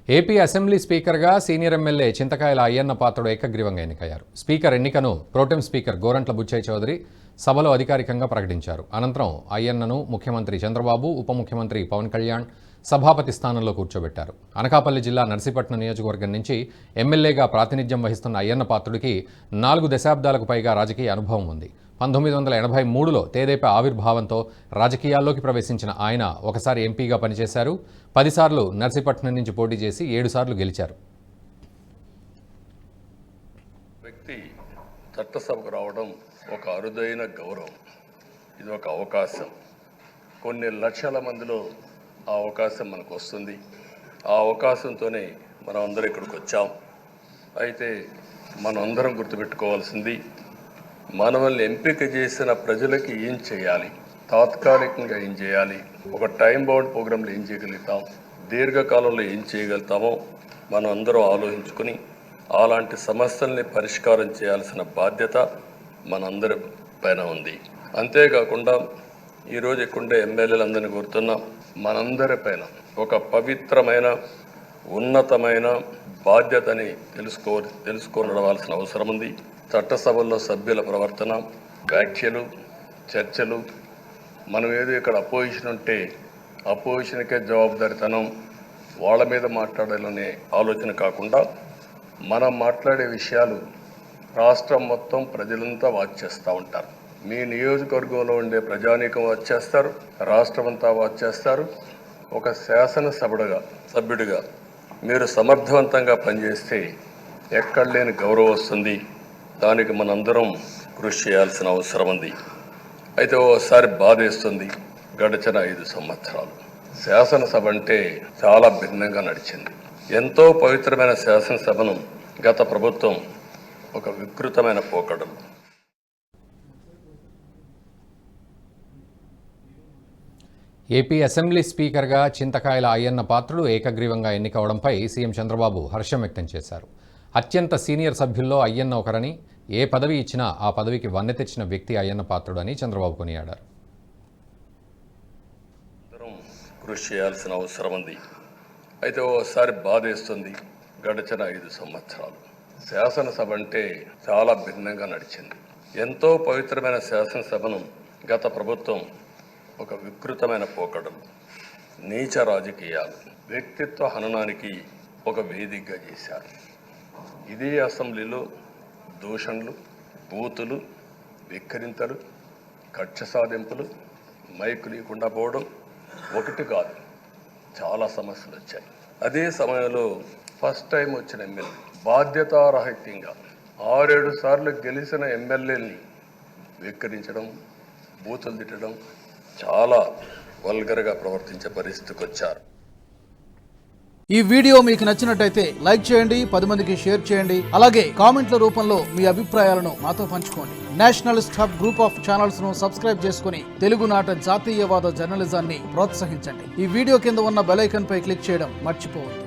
AP assembly స్పీకర్గా senior MLA Chintakayala Ayyanna Patrudu ఏకగ్రీవంగా ఎన్నికయ్యారు. స్పీకర్ ఎన్నికను ప్రోటెం స్పీకర్ గోరంట్ల బుచ్చయ్య చౌదరి సభలో అధికారికంగా ప్రకటించారు. అనంతరం అయ్యన్నను ముఖ్యమంత్రి చంద్రబాబు, ఉప ముఖ్యమంత్రి పవన్ కళ్యాణ్ సభాపతి స్థానంలో కూర్చోబెట్టారు. అనకాపల్లి జిల్లా నర్సీపట్నం నియోజకవర్గం నుంచి ఎమ్మెల్యేగా ప్రాతినిధ్యం వహిస్తున్న అయ్యన్న పాత్రుడికి 4 దశాబ్దాలకు పైగా రాజకీయ అనుభవం ఉంది. 1983లో తెదేపా ఆవిర్భావంతో రాజకీయాల్లోకి ప్రవేశించిన ఆయన ఒకసారి ఎంపీగా పనిచేశారు. 10 సార్లు నర్సీపట్నం నుంచి పోటీ చేసి 7 సార్లు గెలిచారు. వ్యక్తి చట్టసభకు రావడం ఒక అరుదైన గౌరవం. ఇది ఒక అవకాశం. కొన్ని లక్షల మందిలో ఆ అవకాశం మనకు వస్తుంది. ఆ అవకాశంతోనే మనం అందరం ఇక్కడికి వచ్చాం. అయితే మనం అందరం గుర్తుపెట్టుకోవాల్సింది, మనల్ని ఎంపిక చేసిన ప్రజలకి ఏం చేయాలి, తాత్కాలికంగా ఏం చేయాలి, ఒక టైం బౌండ్ ప్రోగ్రాంలో ఏం చేయగలుగుతాం, దీర్ఘకాలంలో ఏం చేయగలుగుతామో మనం అందరం ఆలోచించుకొని అలాంటి సమస్యల్ని పరిష్కారం చేయాల్సిన బాధ్యత మనందరి పైన ఉంది. అంతేకాకుండా ఈరోజు ఇక్కడ ఎమ్మెల్యేలందరినీ కోరుతున్నాం, మనందరి పైన ఒక పవిత్రమైన ఉన్నతమైన బాధ్యతని తెలుసుకోవలసిన అవసరం ఉంది. చట్టసభల్లో సభ్యుల ప్రవర్తన, వ్యాఖ్యలు, చర్చలు, మనం ఏదో ఇక్కడ అపోజిషన్ ఉంటే అపోజిషన్కే జవాబుదారితనం, వాళ్ళ మీద మాట్లాడాలనే ఆలోచన కాకుండా మనం మాట్లాడే విషయాలు రాష్ట్రం మొత్తం ప్రజలంతా వాచ్ చేస్తూ ఉంటారు. మీ నియోజకవర్గంలో ఉండే ప్రజానీకం వాచ్ చేస్తారు, రాష్ట్రం అంతా వాచ్ చేస్తారు. ఒక సభ్యుడిగా మీరు సమర్థవంతంగా పనిచేస్తే ఎక్కడ లేని గౌరవం వస్తుంది. దానికి మనందరం కృషి చేయాల్సిన అవసరం ఉంది. అయితే ఓసారి బాధేస్తుంది, గడిచిన 5 సంవత్సరాలు శాసనసభ అంటే చాలా భిన్నంగా నడిచింది. ఎంతో పవిత్రమైన శాసనసభను గత ప్రభుత్వం ఒక వికృతమైన పోకడలు. ఏపీ అసెంబ్లీ స్పీకర్గా చింతకాయల అయ్యన్న పాత్రుడు ఏకగ్రీవంగా ఎన్నికవడంపై సీఎం చంద్రబాబు హర్షం వ్యక్తం చేశారు. అత్యంత సీనియర్ సభ్యుల్లో అయ్యన్న ఒకరని, ఏ పదవి ఇచ్చినా ఆ పదవికి వన్నె తెచ్చిన వ్యక్తి అయ్యన్న పాత్రుడు అని చంద్రబాబు కొనియాడారు. కృషి చేయాల్సిన అవసరం ఉంది. అయితే ఓసారి బాధేస్తుంది, గడిచిన 5 సంవత్సరాలు శాసనసభ అంటే చాలా భిన్నంగా నడిచింది. ఎంతో పవిత్రమైన శాసనసభను గత ప్రభుత్వం ఒక వికృతమైన పోకడలు, నీచ రాజకీయాలు, వ్యక్తిత్వ హననానికి ఒక వేదికగా చేశారు. ఇదే అసెంబ్లీలో దూషణలు, బూతులు, విక్కరింతలు, కక్ష సాధింపులు, మైకు లేకుండా పోవడం ఒకటి కాదు, చాలా సమస్యలు వచ్చాయి. అదే సమయంలో ఫస్ట్ టైం వచ్చిన ఎమ్మెల్యే బాధ్యతారాహిత్యంగా 6-7 సార్లు గెలిచిన ఎమ్మెల్యేని విక్కరించడం, బూతులు తిట్టడం, చాలా వల్గర్గా ప్రవర్తించే పరిస్థితికి వచ్చారు. ఈ వీడియో మీకు నచ్చినట్టయితే లైక్ చేయండి, 10 మందికి షేర్ చేయండి. అలాగే కామెంట్ల రూపంలో మీ అభిప్రాయాలను మాతో పంచుకోండి. Nationalist hub group of channels ను సబ్స్క్రైబ్ చేసుకుని తెలుగునాట జాతీయవాద జర్నలిజాన్ని ప్రోత్సహించండి. ఈ వీడియో కింద ఉన్న బెల్ ఐకాన్ పై క్లిక్ చేయడం మర్చిపోవద్దు.